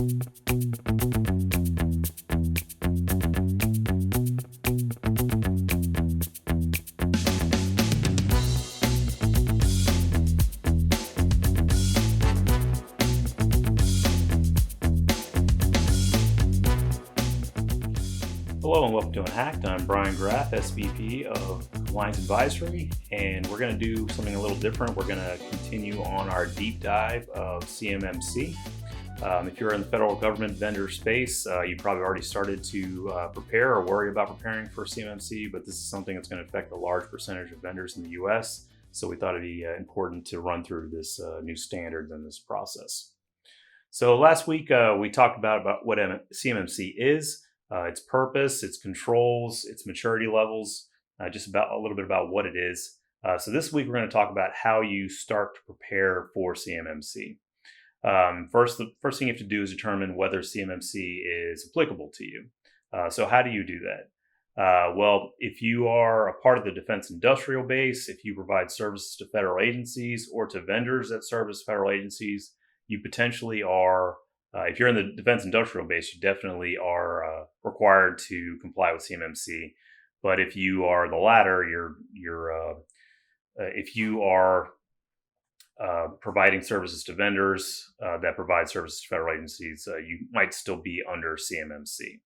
Hello and welcome to Unhacked. I'm Bryan Graf, SVP of Compliance Advisory, and we're going to do something a little different. We're going to continue on our deep dive of CMMC. If you're in the federal government vendor space, you probably already started to prepare or worry about preparing for CMMC, but this is something that's going to affect a large percentage of vendors in the US, so we thought it'd be important to run through this new standards and this process. So last week we talked about what CMMC is, its purpose, its controls, its maturity levels, just about a little bit about what it is. So this week we're going to talk about how you start to prepare for CMMC. The first thing you have to do is determine whether CMMC is applicable to you. So how do you do that? Well, if you are a part of the defense industrial base, if you provide services to federal agencies or to vendors that service federal agencies, you potentially are, if you're in the defense industrial base, you definitely are required to comply with CMMC. But if you are the latter, if you are providing services to vendors that provide services to federal agencies, you might still be under CMMC.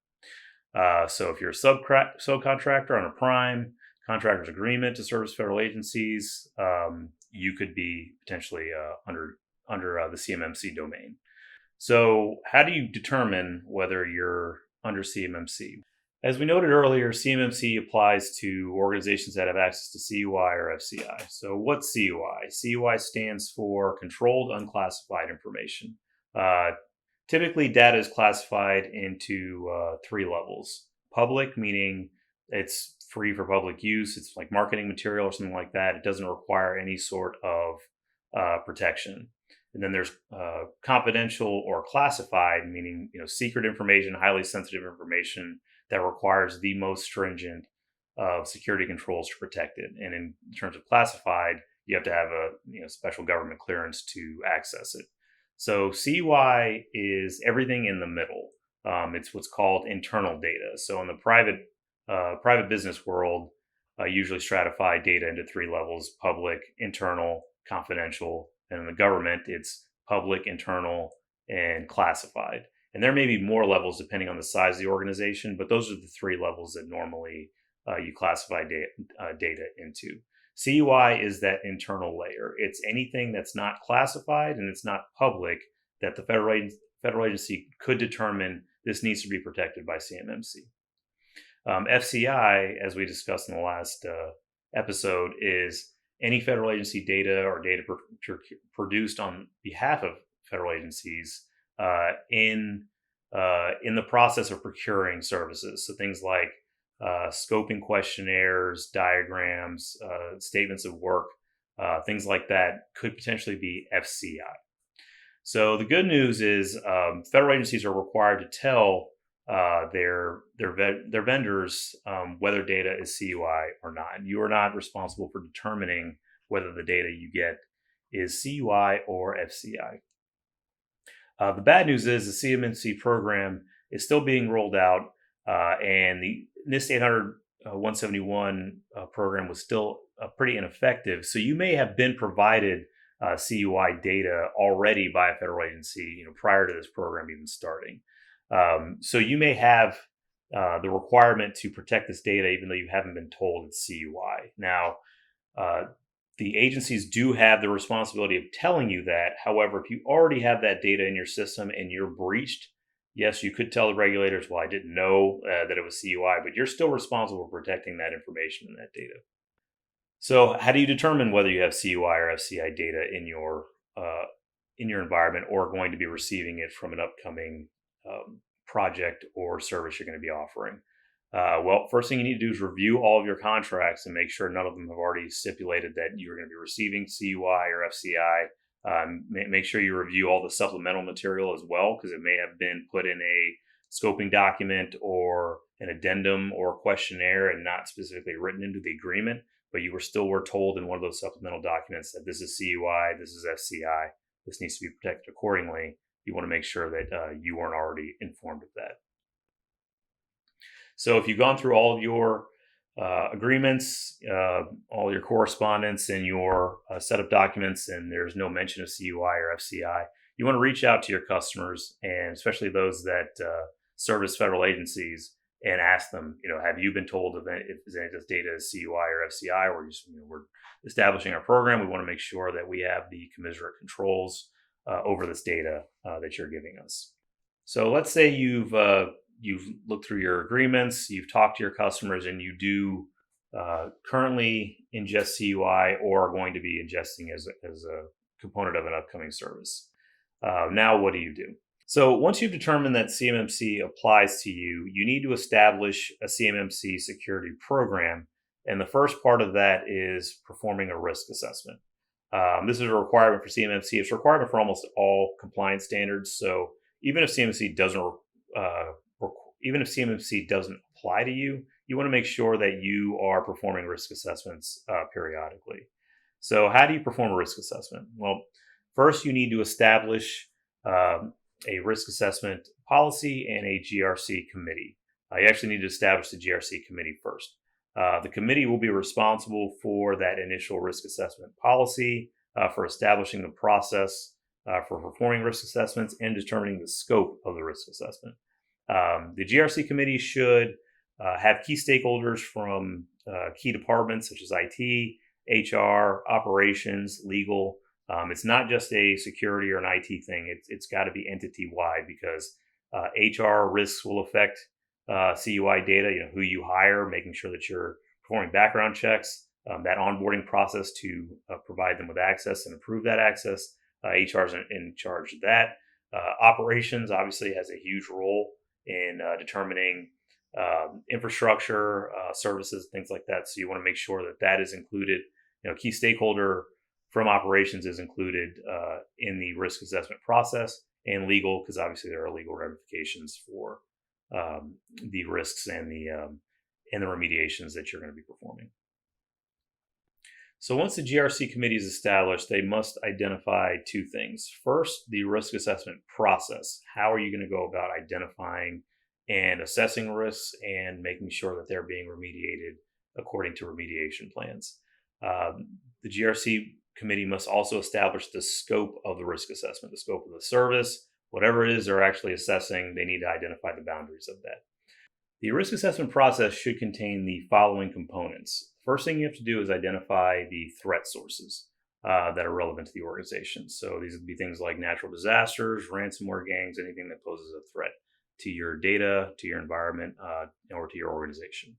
So if you're a subcontractor on a prime contractor's agreement to service federal agencies, you could be potentially under the CMMC domain. So how do you determine whether you're under CMMC? As we noted earlier, CMMC applies to organizations that have access to CUI or FCI. So what's CUI? CUI stands for Controlled Unclassified Information. Typically, data is classified into three levels. Public, meaning it's free for public use. It's like marketing material or something like that. It doesn't require any sort of protection. And then there's confidential or classified, meaning secret information, highly sensitive information that requires the most stringent of security controls to protect it. And in terms of classified, you have to have a special government clearance to access it. So CUI is everything in the middle. It's what's called internal data. So in the private business world, usually stratify data into three levels: public, internal, confidential. And in the government, it's public, internal, and classified. And there may be more levels depending on the size of the organization, but those are the three levels that normally you classify data into. CUI is that internal layer. It's anything that's not classified and it's not public that the federal agency could determine this needs to be protected by CMMC. FCI, as we discussed in the last episode, is any federal agency data or data produced on behalf of federal agencies in the process of procuring services. So things like scoping questionnaires, diagrams, statements of work, things like that could potentially be FCI. So the good news is federal agencies are required to tell their vendors whether data is CUI or not. You are not responsible for determining whether the data you get is CUI or FCI. The bad news is the CMMC program is still being rolled out, and the NIST 800-171 program was still pretty ineffective. So you may have been provided CUI data already by a federal agency, prior to this program even starting. So you may have the requirement to protect this data even though you haven't been told it's CUI. Now, the agencies do have the responsibility of telling you that. However, if you already have that data in your system and you're breached, yes, you could tell the regulators, well, I didn't know that it was CUI, but you're still responsible for protecting that information and that data. So how do you determine whether you have CUI or FCI data in your environment or going to be receiving it from an upcoming project or service you're going to be offering? Well, first thing you need to do is review all of your contracts and make sure none of them have already stipulated that you're going to be receiving CUI or FCI. Make sure you review all the supplemental material as well, because it may have been put in a scoping document or an addendum or questionnaire and not specifically written into the agreement, but you were told in one of those supplemental documents that this is CUI, this is FCI, this needs to be protected accordingly. you want to make sure that you weren't already informed of that. So if you've gone through all of your agreements, all your correspondence, and your setup documents, and there's no mention of CUI or FCI, you want to reach out to your customers, and especially those that service federal agencies, and ask them, have you been told if any of this data is CUI or FCI, or we're establishing our program. We want to make sure that we have the commensurate controls over this data that you're giving us. So let's say you've looked through your agreements, you've talked to your customers, and you do currently ingest CUI or are going to be ingesting as a component of an upcoming service. Now, what do you do? So once you've determined that CMMC applies to you, you need to establish a CMMC security program. And the first part of that is performing a risk assessment. This is a requirement for CMMC. It's a requirement for almost all compliance standards. So even if CMMC doesn't apply to you, you want to make sure that you are performing risk assessments periodically. So how do you perform a risk assessment? Well, first you need to establish a risk assessment policy and a GRC committee. You actually need to establish the GRC committee first. The committee will be responsible for that initial risk assessment policy, for establishing the process for performing risk assessments and determining the scope of the risk assessment. The GRC committee should have key stakeholders from key departments such as IT, HR, operations, legal. It's not just a security or an IT thing. It's got to be entity-wide, because HR risks will affect CUI data, who you hire, making sure that you're performing background checks, that onboarding process to provide them with access and approve that access. HR is in charge of that. Operations obviously has a huge role in determining infrastructure, services, things like that. So you want to make sure that that is included. Key stakeholder from operations is included in the risk assessment process, and legal, because obviously there are legal ramifications for the risks and the remediations that you're going to be performing. So once the GRC committee is established, they must identify two things. First, the risk assessment process. How are you going to go about identifying and assessing risks and making sure that they're being remediated according to remediation plans? The GRC committee must also establish the scope of the risk assessment, the scope of the service, whatever it is they're actually assessing. They need to identify the boundaries of that. The risk assessment process should contain the following components. First thing you have to do is identify the threat sources that are relevant to the organization. So these would be things like natural disasters, ransomware gangs, anything that poses a threat to your data, to your environment, or to your organization.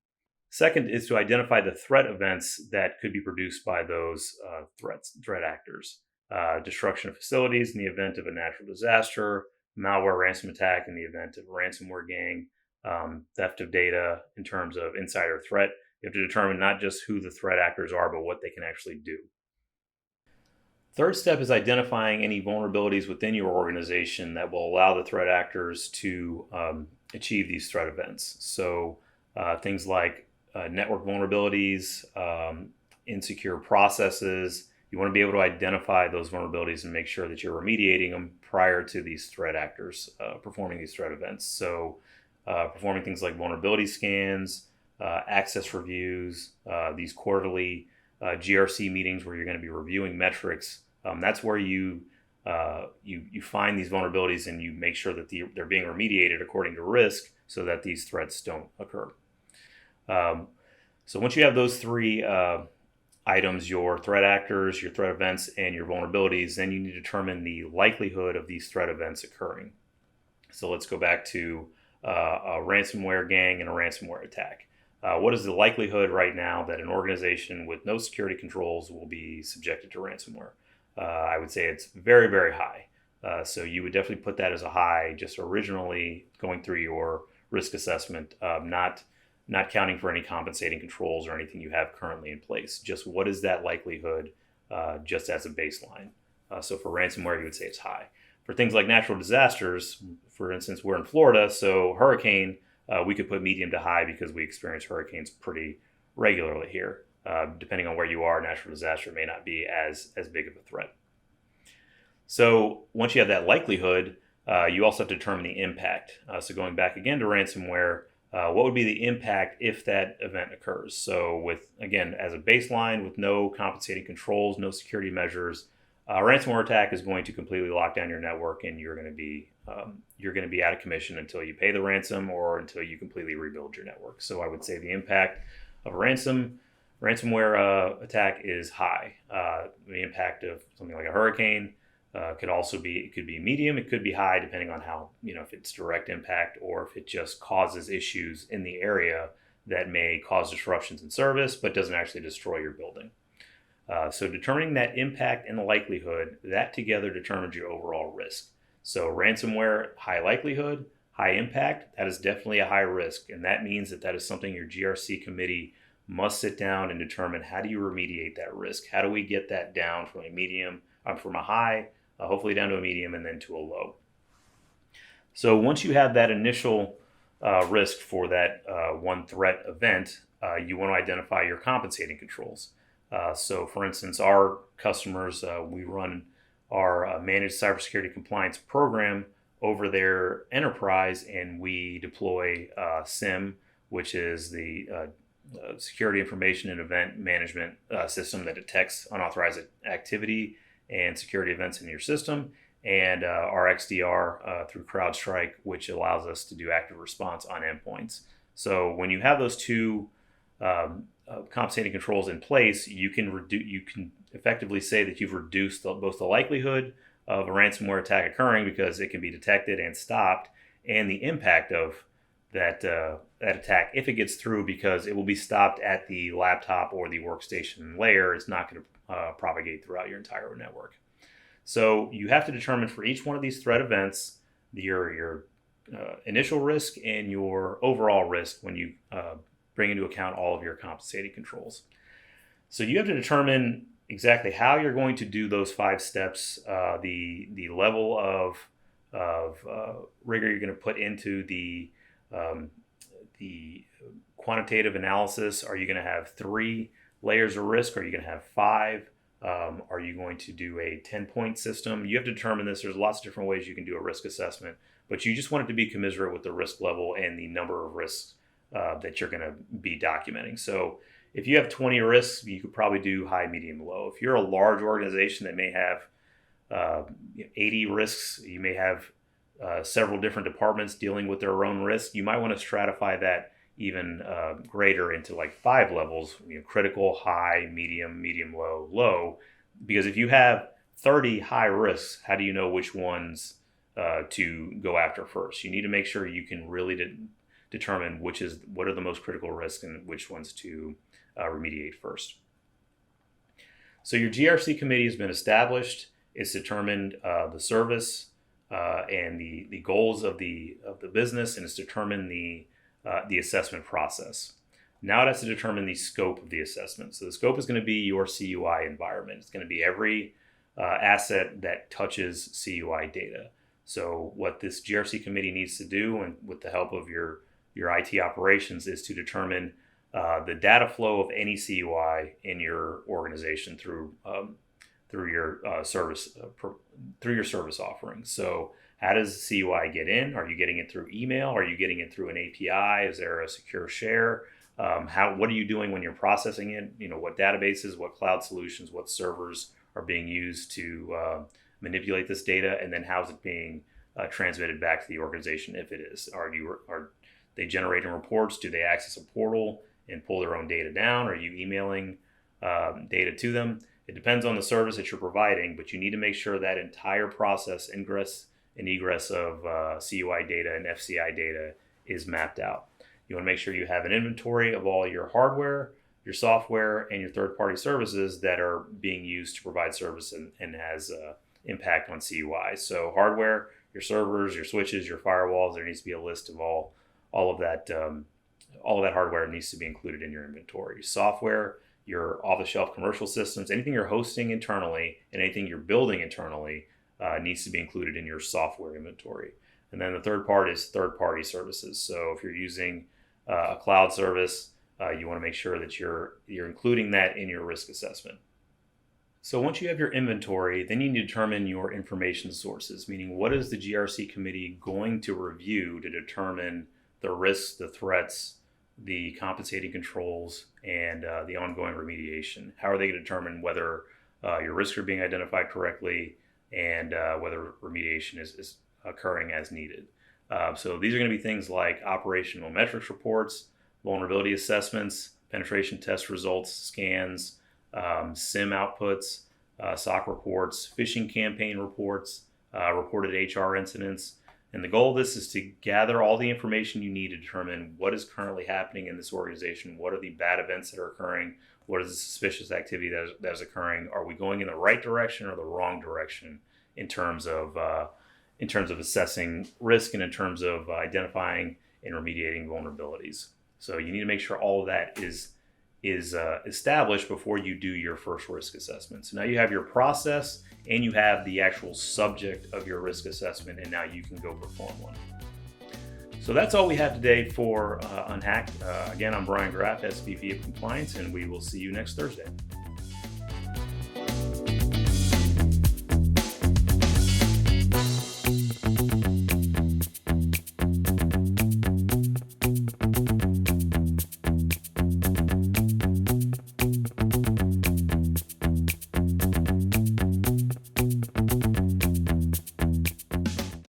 Second is to identify the threat events that could be produced by those threat actors. Destruction of facilities in the event of a natural disaster, malware ransom attack in the event of a ransomware gang, theft of data in terms of insider threat. You have to determine not just who the threat actors are, but what they can actually do. Third step is identifying any vulnerabilities within your organization that will allow the threat actors to achieve these threat events. So things like network vulnerabilities, insecure processes. You want to be able to identify those vulnerabilities and make sure that you're remediating them prior to these threat actors performing these threat events. So performing things like vulnerability scans, access reviews, these quarterly GRC meetings where you're going to be reviewing metrics. That's where you find these vulnerabilities and you make sure that they're being remediated according to risk so that these threats don't occur. So once you have those three items, your threat actors, your threat events, and your vulnerabilities, then you need to determine the likelihood of these threat events occurring. So let's go back to a ransomware gang and a ransomware attack. What is the likelihood right now that an organization with no security controls will be subjected to ransomware? I would say it's very, very high. So you would definitely put that as a high, just originally going through your risk assessment, not counting for any compensating controls or anything you have currently in place. Just what is that likelihood just as a baseline? So for ransomware, you would say it's high. For things like natural disasters, for instance, we're in Florida, so hurricane, we could put medium to high because we experience hurricanes pretty regularly here. Depending on where you are, natural disaster may not be as big of a threat. So once you have that likelihood, You also have to determine the impact. So going back again to ransomware, what would be the impact if that event occurs? So with, again, as a baseline, with no compensating controls, no security measures, a ransomware attack is going to completely lock down your network, and you're going to be out of commission until you pay the ransom or until you completely rebuild your network. So I would say the impact of a ransomware attack is high. The impact of something like a hurricane it could be medium, it could be high, depending on how, if it's direct impact or if it just causes issues in the area that may cause disruptions in service, but doesn't actually destroy your building. So determining that impact and the likelihood, that together determines your overall risk. So ransomware, high likelihood, high impact, that is definitely a high risk. And that means that is something your GRC committee must sit down and determine, how do you remediate that risk? How do we get that down from a high, hopefully down to a medium, and then to a low? So once you have that initial risk for that one threat event, you want to identify your compensating controls. So for instance, our customers, we run our managed cybersecurity compliance program over their enterprise, and we deploy SIM, which is the security information and event management system that detects unauthorized activity and security events in your system, and our XDR through CrowdStrike, which allows us to do active response on endpoints. So when you have those two compensating controls in place, you can effectively say that you've reduced both the likelihood of a ransomware attack occurring, because it can be detected and stopped, and the impact of that attack, if it gets through, because it will be stopped at the laptop or the workstation layer. It's not going to propagate throughout your entire network. So you have to determine for each one of these threat events your initial risk and your overall risk when you bring into account all of your compensating controls. So you have to determine exactly how you're going to do those 5 steps, the level of rigor you're going to put into the quantitative analysis. Are you going to have 3 layers of risk? Are you going to have 5? Are you going to do a 10-point system? You have to determine this. There's lots of different ways you can do a risk assessment, but you just want it to be commensurate with the risk level and the number of risks that you're going to be documenting. So if you have 20 risks, you could probably do high, medium, low. If you're a large organization that may have 80 risks, you may have several different departments dealing with their own risks, you might want to stratify that even greater into like 5 levels, critical, high, medium, low, low. Because if you have 30 high risks, how do you know which ones to go after first? You need to make sure you can really determine what are the most critical risks and which ones to remediate first. So your GRC committee has been established. It's determined the service and the goals of the business, and it's determined the assessment process. Now it has to determine the scope of the assessment. So the scope is going to be your CUI environment. It's going to be every asset that touches CUI data. So what this GRC committee needs to do, and with the help of your IT operations, is to determine the data flow of any CUI in your organization through your service offerings. So how does CUI get in? Are you getting it through email? Are you getting it through an API? Is there a secure share? What are you doing when you're processing it? What databases, what cloud solutions, what servers are being used to manipulate this data? And then how is it being transmitted back to the organization, if it is? Are they generating reports? Do they access a portal and pull their own data down? Are you emailing data to them? It depends on the service that you're providing, but you need to make sure that entire process, ingress and egress of CUI data and FCI data, is mapped out. You want to make sure you have an inventory of all your hardware, your software, and your third-party services that are being used to provide service and has impact on CUI. So hardware, your servers, your switches, your firewalls, there needs to be a list of all of that hardware needs to be included in your inventory. Software, your off-the-shelf commercial systems, anything you're hosting internally and anything you're building internally needs to be included in your software inventory. And then the third part is third-party services. So if you're using a cloud service, you want to make sure that you're including that in your risk assessment. So once you have your inventory, then you need to determine your information sources, meaning what is the GRC committee going to review to determine the risks, the threats, the compensating controls, and the ongoing remediation. How are they going to determine whether your risks are being identified correctly and whether remediation is occurring as needed? So these are going to be things like operational metrics reports, vulnerability assessments, penetration test results, scans, SIM outputs, SOC reports, phishing campaign reports, reported HR incidents. And the goal of this is to gather all the information you need to determine what is currently happening in this organization. What are the bad events that are occurring? What is the suspicious activity that is occurring? Are we going in the right direction or the wrong direction in terms of assessing risk and in terms of identifying and remediating vulnerabilities? So you need to make sure all of that is established before you do your first risk assessment. So now you have your process and you have the actual subject of your risk assessment, and now you can go perform one. So that's all we have today for Unhacked. Again, I'm Bryan Graf, SVP of Compliance, and we will see you next Thursday.